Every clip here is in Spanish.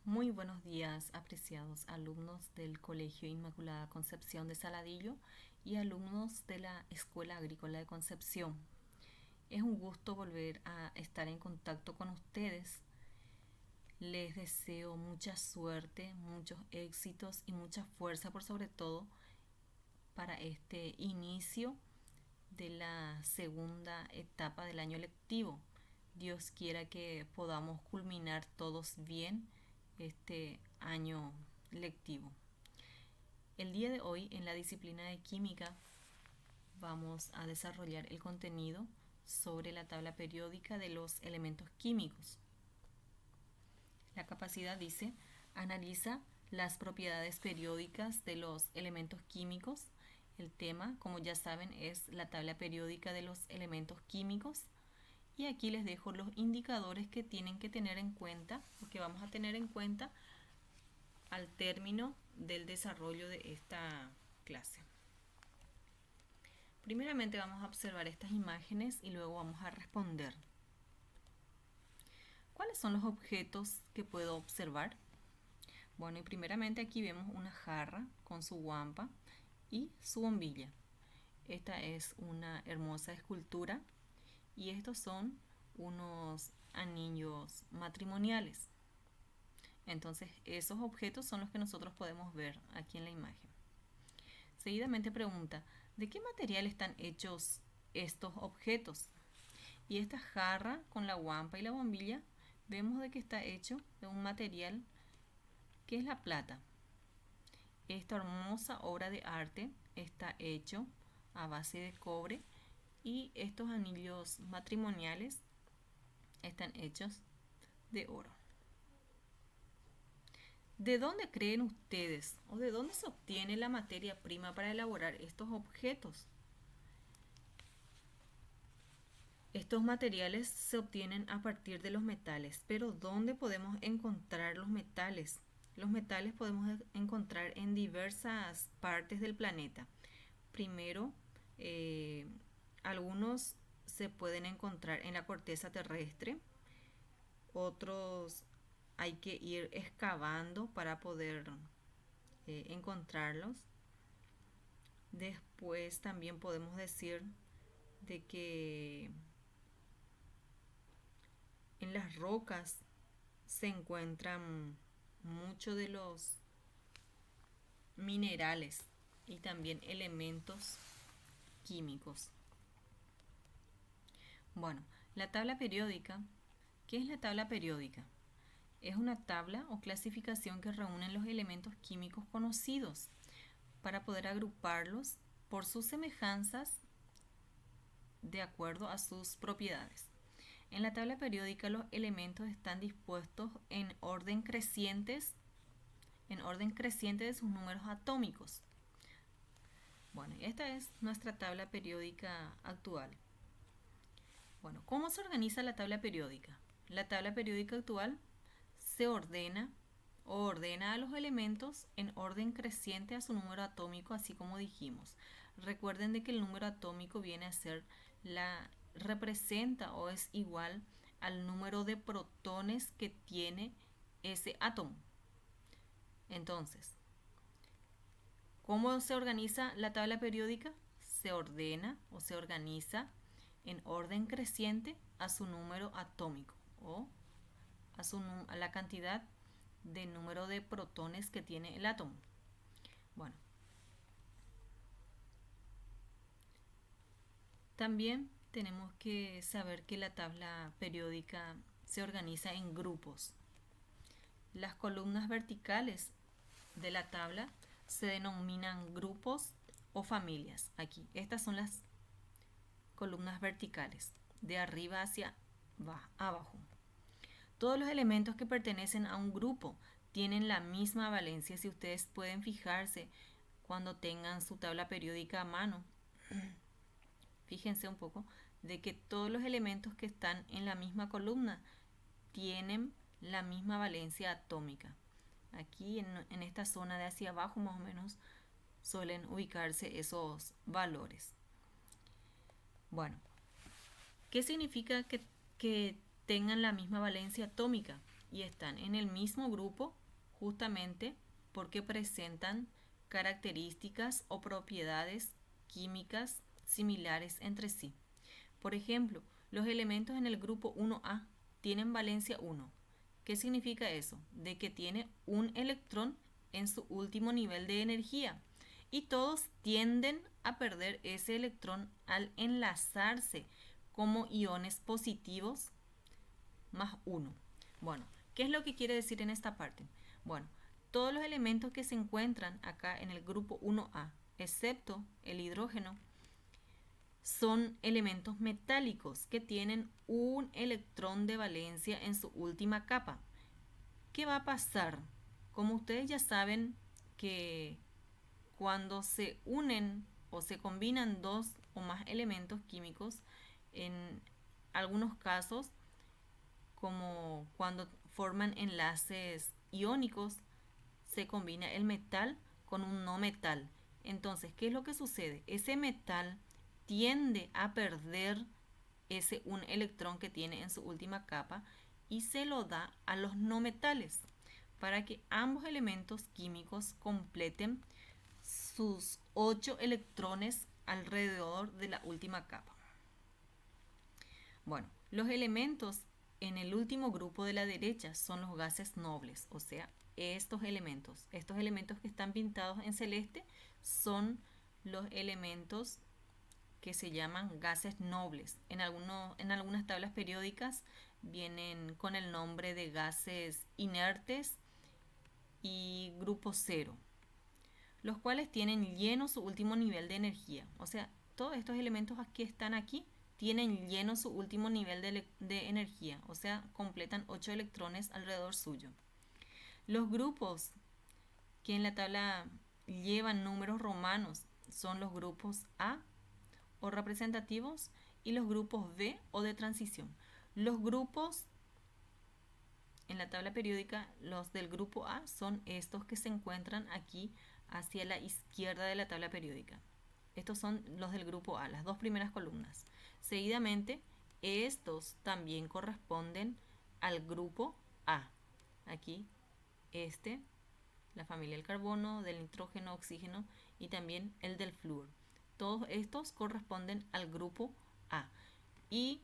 Muy buenos días, apreciados alumnos del Colegio Inmaculada Concepción de Saladillo y alumnos de la Escuela Agrícola de Concepción. Es un gusto volver a estar en contacto con ustedes. Les deseo mucha suerte, muchos éxitos y mucha fuerza por sobre todo para este inicio de la segunda etapa del año lectivo. Dios quiera que podamos culminar todos bien este año lectivo. El día de hoy en la disciplina de química vamos a desarrollar el contenido sobre la tabla periódica de los elementos químicos. La capacidad dice, analiza las propiedades periódicas de los elementos químicos. El tema, como ya saben, es la tabla periódica de los elementos químicos. Y aquí les dejo los indicadores que tienen que tener en cuenta, o que vamos a tener en cuenta al término del desarrollo de esta clase. Primeramente vamos a observar estas imágenes y luego vamos a responder. ¿Cuáles son los objetos que puedo observar? Bueno, y primeramente aquí vemos una jarra con su guampa y su bombilla. Esta es una hermosa escultura y estos son unos anillos matrimoniales. Entonces, esos objetos son los que nosotros podemos ver aquí en la imagen. Seguidamente pregunta, ¿de qué material están hechos estos objetos? Y esta jarra con la guampa y la bombilla, vemos de que está hecho de un material que es la plata. Esta hermosa obra de arte está hecho a base de cobre y estos anillos matrimoniales están hechos de oro. ¿De dónde creen ustedes o de dónde se obtiene la materia prima para elaborar estos objetos? Estos materiales se obtienen a partir de los metales, pero ¿dónde podemos encontrar los metales? Los metales podemos encontrar en diversas partes del planeta. Primero, algunos se pueden encontrar en la corteza terrestre, otros hay que ir excavando para poder encontrarlos. Después también podemos decir de que en las rocas se encuentran muchos de los minerales y también elementos químicos. Bueno, la tabla periódica. ¿Qué es la tabla periódica? Es una tabla o clasificación que reúne los elementos químicos conocidos para poder agruparlos por sus semejanzas de acuerdo a sus propiedades. En la tabla periódica los elementos están dispuestos en orden creciente de sus números atómicos. Bueno, esta es nuestra tabla periódica actual. Bueno, ¿cómo se organiza la tabla periódica? La tabla periódica actual se ordena a los elementos en orden creciente a su número atómico, así como dijimos. Recuerden de que el número atómico viene a ser representa o es igual al número de protones que tiene ese átomo. Entonces, ¿cómo se organiza la tabla periódica? Se ordena o se organiza en orden creciente a su número atómico o a la cantidad de número de protones que tiene el átomo. Bueno, también tenemos que saber que la tabla periódica se organiza en grupos. Las columnas verticales de la tabla se denominan grupos o familias. Aquí, estas son las columnas verticales, de arriba hacia abajo. Todos los elementos que pertenecen a un grupo tienen la misma valencia. Si ustedes pueden fijarse cuando tengan su tabla periódica a mano, fíjense un poco de que todos los elementos que están en la misma columna tienen la misma valencia atómica. Aquí en esta zona de hacia abajo más o menos suelen ubicarse esos valores. Bueno, ¿qué significa que tengan la misma valencia atómica? y están en el mismo grupo justamente porque presentan características o propiedades químicas similares entre sí. Por ejemplo, los elementos en el grupo 1A tienen valencia 1. ¿Qué significa eso? De que tiene un electrón en su último nivel de energía y todos tienden a perder ese electrón al enlazarse como iones positivos más 1. Bueno, ¿qué es lo que quiere decir en esta parte? Bueno, todos los elementos que se encuentran acá en el grupo 1A, excepto el hidrógeno, son elementos metálicos que tienen un electrón de valencia en su última capa. ¿Qué va a pasar? Como ustedes ya saben que cuando se unen o se combinan dos o más elementos químicos, en algunos casos, como cuando forman enlaces iónicos, se combina el metal con un no metal. Entonces, ¿qué es lo que sucede? Ese metal tiende a perder ese un electrón que tiene en su última capa y se lo da a los no metales para que ambos elementos químicos completen sus 8 electrones alrededor de la última capa. Bueno, los elementos en el último grupo de la derecha son los gases nobles, o sea, estos elementos que están pintados en celeste son los elementos que se llaman gases nobles. En algunas tablas periódicas vienen con el nombre de gases inertes y grupo cero, los cuales tienen lleno su último nivel de energía. O sea, todos estos elementos que están aquí tienen lleno su último nivel de energía, o sea, completan 8 electrones alrededor suyo. Los grupos que en la tabla llevan números romanos son los grupos A o representativos y los grupos B o de transición. Los grupos en la tabla periódica, los del grupo A son estos que se encuentran aquí hacia la izquierda de la tabla periódica. Estos son los del grupo A, las dos primeras columnas. Seguidamente, estos también corresponden al grupo A. Aquí, la familia del carbono, del nitrógeno, oxígeno y también el del flúor. Todos estos corresponden al grupo A. Y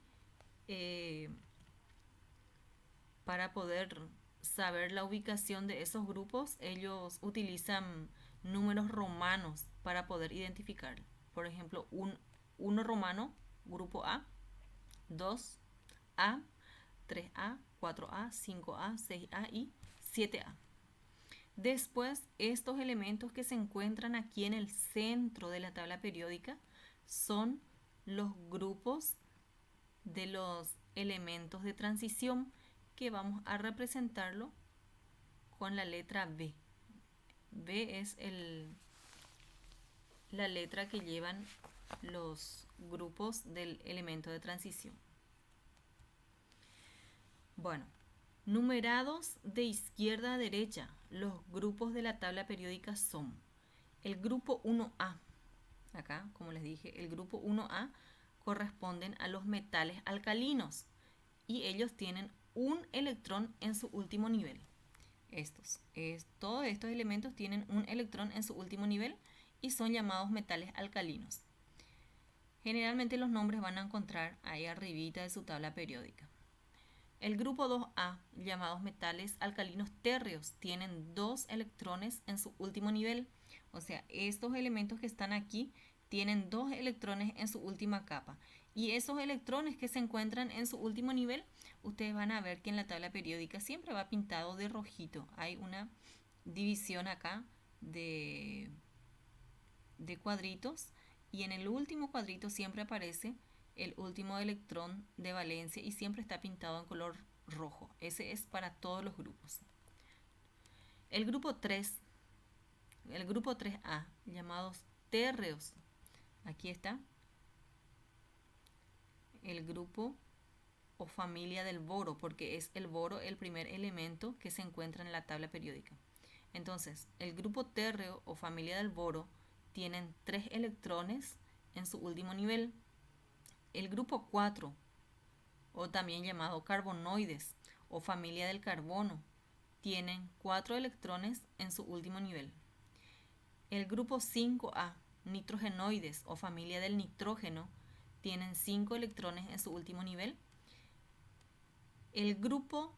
para poder saber la ubicación de esos grupos, ellos utilizan números romanos para poder identificar. Por ejemplo, 1 romano, grupo A, 2A, 3A, 4A, 5A, 6A y 7A. Después, estos elementos que se encuentran aquí en el centro de la tabla periódica son los grupos de los elementos de transición que vamos a representarlo con la letra B. B es la letra que llevan los grupos del elemento de transición. Bueno, numerados de izquierda a derecha, los grupos de la tabla periódica son el grupo 1A. Acá, como les dije, el grupo 1A corresponden a los metales alcalinos y ellos tienen un electrón en su último nivel. Todos estos elementos tienen un electrón en su último nivel y son llamados metales alcalinos. Generalmente los nombres van a encontrar ahí arribita de su tabla periódica. El grupo 2A, llamados metales alcalinos térreos, tienen 2 electrones en su último nivel. O sea, estos elementos que están aquí tienen 2 electrones en su última capa. Y esos electrones que se encuentran en su último nivel, ustedes van a ver que en la tabla periódica siempre va pintado de rojito. Hay una división acá de cuadritos y en el último cuadrito siempre aparece el último electrón de valencia y siempre está pintado en color rojo. Ese es para todos los grupos. El grupo 3A, llamados térreos. Aquí está el grupo o familia del boro, porque es el boro el primer elemento que se encuentra en la tabla periódica. Entonces, el grupo térreo o familia del boro tienen 3 electrones en su último nivel. El grupo 4, o también llamado carbonoides, o familia del carbono tienen 4 electrones en su último nivel. El grupo 5A, nitrogenoides o familia del nitrógeno, tienen 5 electrones en su último nivel. El grupo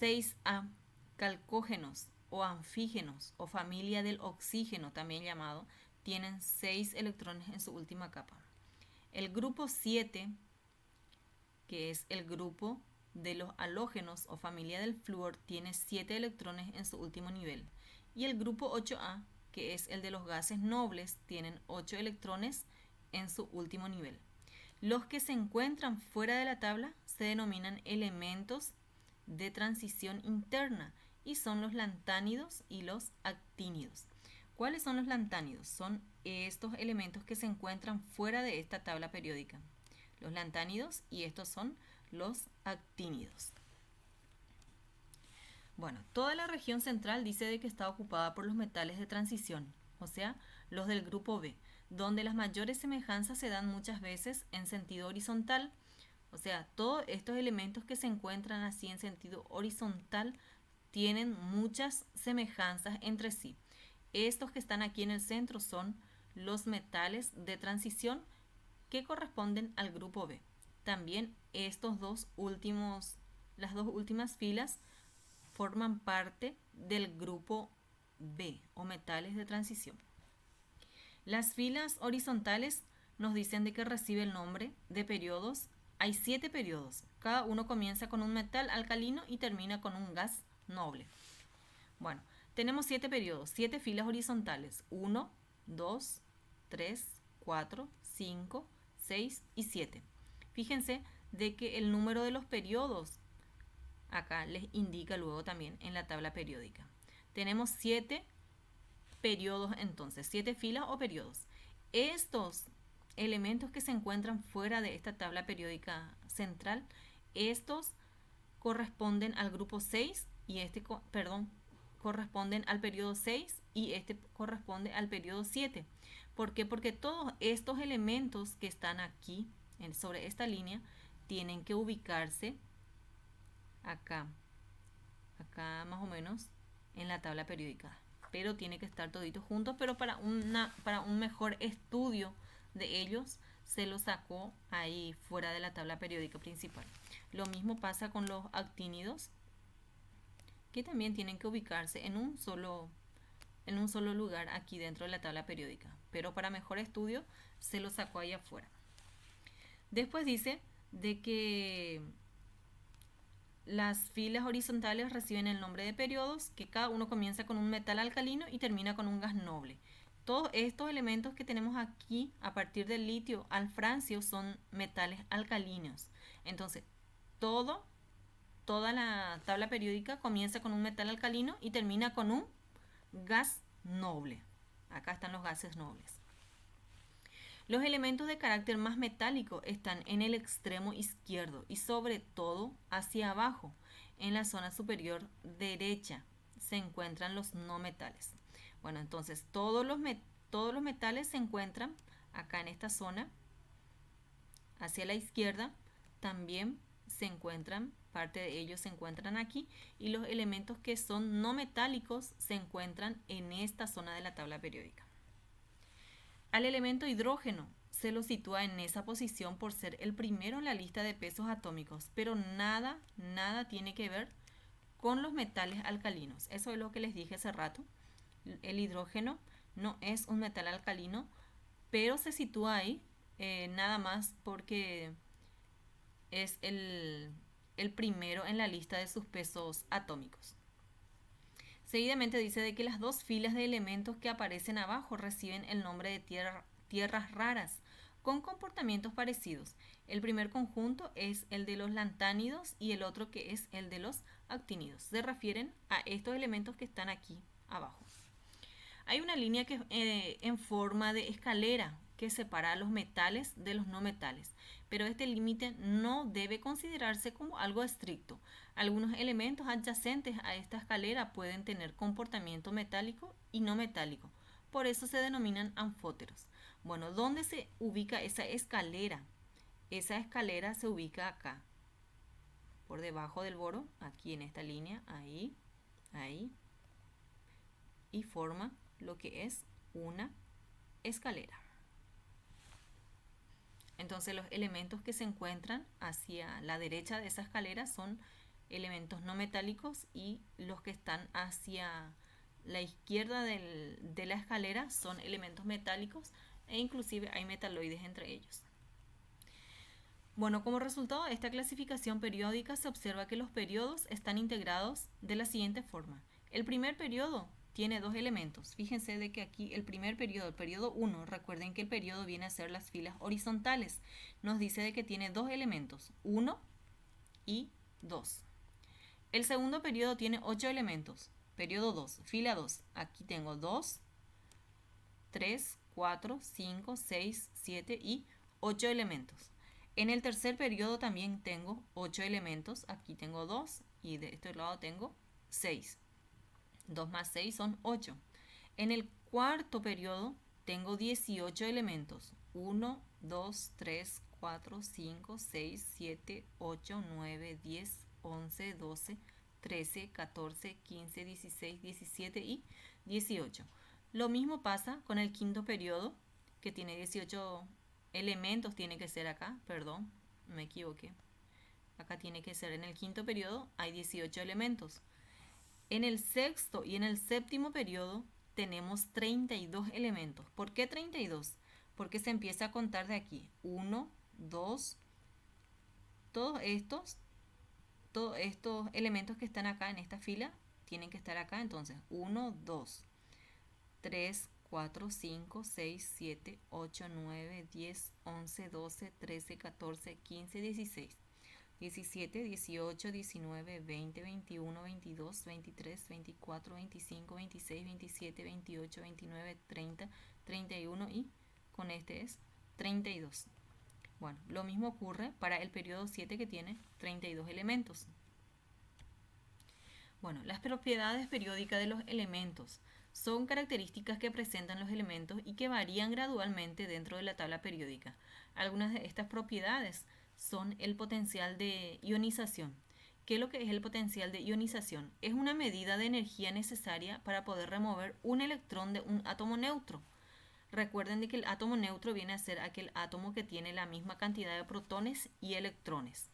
6A, calcógenos o anfígenos o familia del oxígeno, también llamado, tienen 6 electrones en su última capa. El grupo 7, que es el grupo de los halógenos o familia del flúor, tiene 7 electrones en su último nivel. Y el grupo 8A, que es el de los gases nobles, tienen 8 electrones en su último nivel. Los que se encuentran fuera de la tabla se denominan elementos de transición interna y son los lantánidos y los actínidos. ¿Cuáles son los lantánidos? Son estos elementos que se encuentran fuera de esta tabla periódica. Los lantánidos, y estos son los actínidos. Bueno, toda la región central dice de que está ocupada por los metales de transición, o sea, los del grupo B, donde las mayores semejanzas se dan muchas veces en sentido horizontal. O sea, todos estos elementos que se encuentran así en sentido horizontal tienen muchas semejanzas entre sí. Estos que están aquí en el centro son los metales de transición que corresponden al grupo B. También las dos últimas filas forman parte del grupo B o metales de transición. Las filas horizontales nos dicen de que recibe el nombre de periodos. Hay 7 periodos. Cada uno comienza con un metal alcalino y termina con un gas noble. Bueno, tenemos 7 periodos, 7 filas horizontales. 1, 2, 3, 4, 5, 6 y 7. Fíjense de que el número de los periodos acá les indica luego también en la tabla periódica. Tenemos 7 periodos entonces, 7 filas o periodos. Estos elementos que se encuentran fuera de esta tabla periódica central, estos corresponden al grupo 6 y corresponden al periodo 6 y este corresponde al periodo 7. ¿Por qué? Porque todos estos elementos que están aquí sobre esta línea tienen que ubicarse acá más o menos en la tabla periódica, pero tiene que estar toditos juntos, pero para un mejor estudio de ellos se los sacó ahí fuera de la tabla periódica principal. Lo mismo pasa con los actínidos, que también tienen que ubicarse en un solo lugar aquí dentro de la tabla periódica, pero para mejor estudio se los sacó ahí afuera. Después dice de que las filas horizontales reciben el nombre de periodos, que cada uno comienza con un metal alcalino y termina con un gas noble. Todos estos elementos que tenemos aquí a partir del litio al francio son metales alcalinos. Entonces, toda la tabla periódica comienza con un metal alcalino y termina con un gas noble. Acá están los gases nobles. Los elementos de carácter más metálico están en el extremo izquierdo y sobre todo hacia abajo, en la zona superior derecha, se encuentran los no metales. Bueno, entonces todos los metales se encuentran acá en esta zona. Hacia la izquierda también se encuentran, parte de ellos se encuentran aquí, y los elementos que son no metálicos se encuentran en esta zona de la tabla periódica. Al elemento hidrógeno se lo sitúa en esa posición por ser el primero en la lista de pesos atómicos, pero nada tiene que ver con los metales alcalinos. Eso es lo que les dije hace rato. El hidrógeno no es un metal alcalino, pero se sitúa ahí nada más porque es el primero en la lista de sus pesos atómicos. Seguidamente dice de que las dos filas de elementos que aparecen abajo reciben el nombre de tierras raras, con comportamientos parecidos. El primer conjunto es el de los lantánidos y el otro que es el de los actínidos. Se refieren a estos elementos que están aquí abajo. Hay una línea que en forma de escalera que separa los metales de los no metales, pero este límite no debe considerarse como algo estricto. Algunos elementos adyacentes a esta escalera pueden tener comportamiento metálico y no metálico, por eso se denominan anfóteros. Bueno, ¿dónde se ubica esa escalera? Esa escalera se ubica acá, por debajo del boro, aquí en esta línea, ahí, ahí, y forma lo que es una escalera. Entonces los elementos que se encuentran hacia la derecha de esa escalera son elementos no metálicos y los que están hacia la izquierda de la escalera son elementos metálicos e inclusive hay metaloides entre ellos. Bueno, como resultado de esta clasificación periódica se observa que los periodos están integrados de la siguiente forma. El primer periodo tiene dos elementos. Fíjense de que aquí el primer periodo, el periodo 1, recuerden que el periodo viene a ser las filas horizontales. Nos dice de que tiene dos elementos, 1 y 2. El segundo periodo tiene 8 elementos. Periodo 2, fila 2. Aquí tengo 2, 3, 4, 5, 6, 7 y 8 elementos. En el tercer periodo también tengo 8 elementos. Aquí tengo 2 y de este lado tengo 6. 2 más 6 son 8. En el cuarto periodo tengo 18 elementos. 1, 2, 3, 4, 5, 6, 7, 8, 9, 10, 11, 12, 13, 14, 15, 16, 17 y 18. Lo mismo pasa con el quinto periodo, que tiene 18 elementos, tiene que ser acá, perdón, me equivoqué. Acá tiene que ser en el quinto periodo, hay 18 elementos. En el sexto y en el séptimo periodo tenemos 32 elementos. ¿Por qué 32? Porque se empieza a contar de aquí. 1, 2, todos estos elementos que están acá en esta fila tienen que estar acá. Entonces, 1, 2, 3, 4, 5, 6, 7, 8, 9, 10, 11, 12, 13, 14, 15, 16. 17, 18, 19, 20, 21, 22, 23, 24, 25, 26, 27, 28, 29, 30, 31 y con este es 32. Bueno, lo mismo ocurre para el periodo 7 que tiene 32 elementos. Bueno, las propiedades periódicas de los elementos son características que presentan los elementos y que varían gradualmente dentro de la tabla periódica. Algunas de estas propiedades son el potencial de ionización. ¿Qué es lo que es el potencial de ionización? Es una medida de energía necesaria para poder remover un electrón de un átomo neutro. Recuerden de que el átomo neutro viene a ser aquel átomo que tiene la misma cantidad de protones y electrones.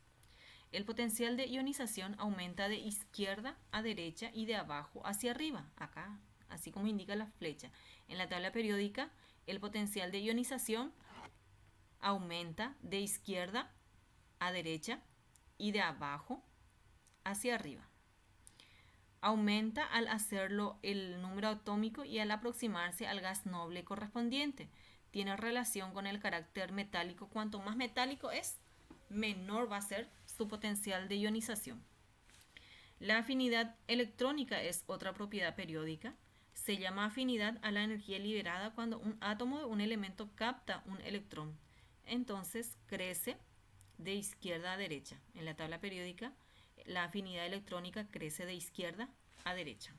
El potencial de ionización aumenta de izquierda a derecha y de abajo hacia arriba, acá, así como indica la flecha. En la tabla periódica, el potencial de ionización aumenta de izquierda a derecha y de abajo hacia arriba. Aumenta al hacerlo el número atómico y al aproximarse al gas noble correspondiente. Tiene relación con el carácter metálico. Cuanto más metálico es, menor va a ser su potencial de ionización. La afinidad electrónica es otra propiedad periódica. Se llama afinidad a la energía liberada cuando un átomo de un elemento capta un electrón. Entonces crece de izquierda a derecha. En la tabla periódica, la afinidad electrónica crece de izquierda a derecha.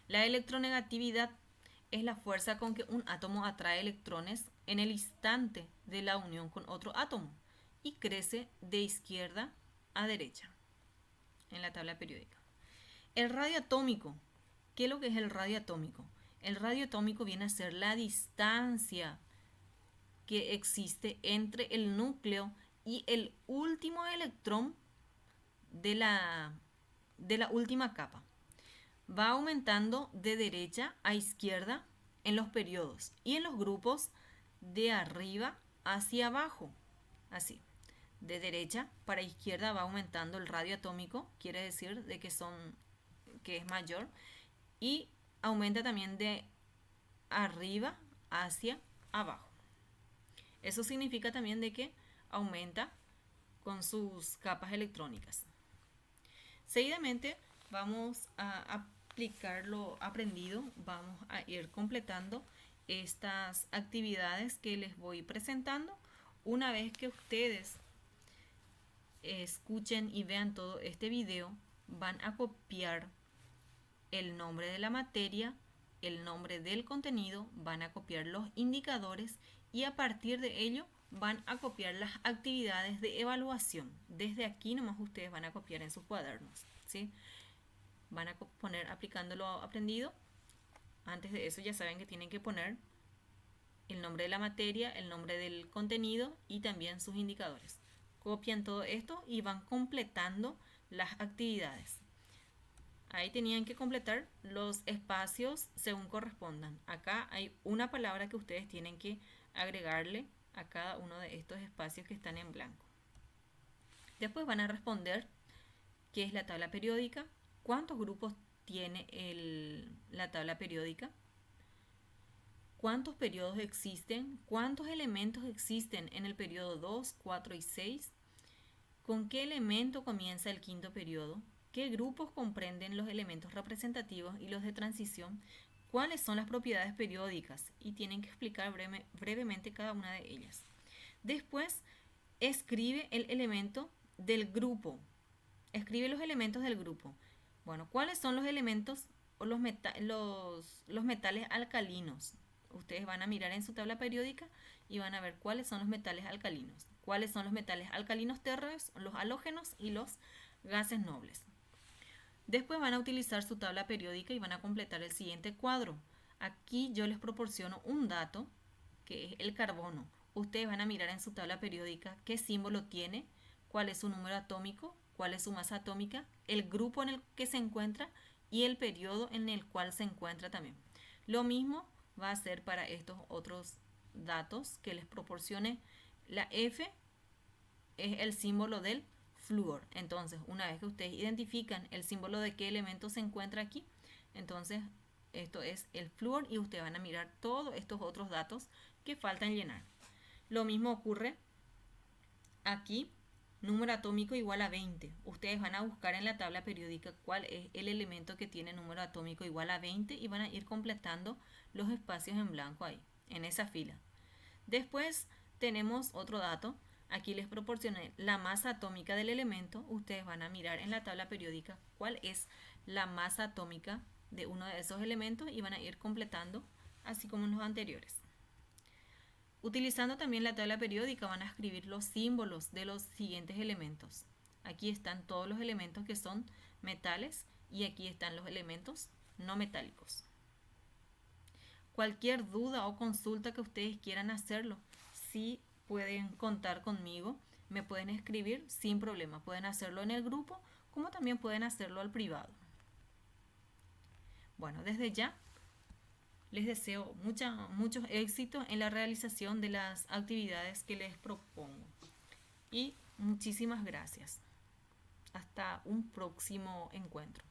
La electronegatividad es la fuerza con que un átomo atrae electrones en el instante de la unión con otro átomo y crece de izquierda a derecha en la tabla periódica. El radio atómico. ¿Qué es lo que es el radio atómico? El radio atómico viene a ser la distancia que existe entre el núcleo y el último electrón de la última capa. Va aumentando de derecha a izquierda en los periodos y en los grupos de arriba hacia abajo. Así. De derecha para izquierda va aumentando el radio atómico, quiere decir de que es mayor, y aumenta también de arriba hacia abajo. Eso significa también de que aumenta con sus capas electrónicas. Seguidamente vamos a aplicar lo aprendido, vamos a ir completando estas actividades que les voy presentando. Una vez que ustedes escuchen y vean todo este video, van a copiar el nombre de la materia, el nombre del contenido, van a copiar los indicadores y a partir de ello van a copiar las actividades de evaluación. Desde aquí nomás ustedes van a copiar en sus cuadernos, ¿sí? Van a poner aplicando lo aprendido. Antes de eso ya saben que tienen que poner el nombre de la materia, el nombre del contenido y también sus indicadores. Copian todo esto y van completando las actividades. Ahí tenían que completar los espacios según correspondan. Acá hay una palabra que ustedes tienen que agregarle a cada uno de estos espacios que están en blanco. Después van a responder qué es la tabla periódica, cuántos grupos tiene la tabla periódica, cuántos periodos existen, cuántos elementos existen en el periodo 2, 4 y 6, con qué elemento comienza el quinto periodo, qué grupos comprenden los elementos representativos y los de transición, cuáles son las propiedades periódicas y tienen que explicar brevemente cada una de ellas. Después, escribe el elemento del grupo. Escribe los elementos del grupo. Bueno, ¿cuáles son los elementos o los metales alcalinos? Ustedes van a mirar en su tabla periódica y van a ver cuáles son los metales alcalinos. Cuáles son los metales alcalinos térreos, los halógenos y los gases nobles. Después van a utilizar su tabla periódica y van a completar el siguiente cuadro. Aquí yo les proporciono un dato que es el carbono. Ustedes van a mirar en su tabla periódica qué símbolo tiene, cuál es su número atómico, cuál es su masa atómica, el grupo en el que se encuentra y el periodo en el cual se encuentra también. Lo mismo va a ser para estos otros datos que les proporcione. La F es el símbolo del flúor. Entonces, una vez que ustedes identifican el símbolo de qué elemento se encuentra aquí, entonces esto es el flúor y ustedes van a mirar todos estos otros datos que faltan llenar. Lo mismo ocurre aquí, número atómico igual a 20. Ustedes van a buscar en la tabla periódica cuál es el elemento que tiene número atómico igual a 20 y van a ir completando los espacios en blanco ahí, en esa fila. Después tenemos otro dato. Aquí les proporcioné la masa atómica del elemento. Ustedes van a mirar en la tabla periódica cuál es la masa atómica de uno de esos elementos y van a ir completando así como en los anteriores. Utilizando también la tabla periódica van a escribir los símbolos de los siguientes elementos. Aquí están todos los elementos que son metales y aquí están los elementos no metálicos. Cualquier duda o consulta que ustedes quieran hacerlo, sí pueden contar conmigo, me pueden escribir sin problema. Pueden hacerlo en el grupo como también pueden hacerlo al privado. Bueno, desde ya les deseo muchos éxitos en la realización de las actividades que les propongo. Y muchísimas gracias. Hasta un próximo encuentro.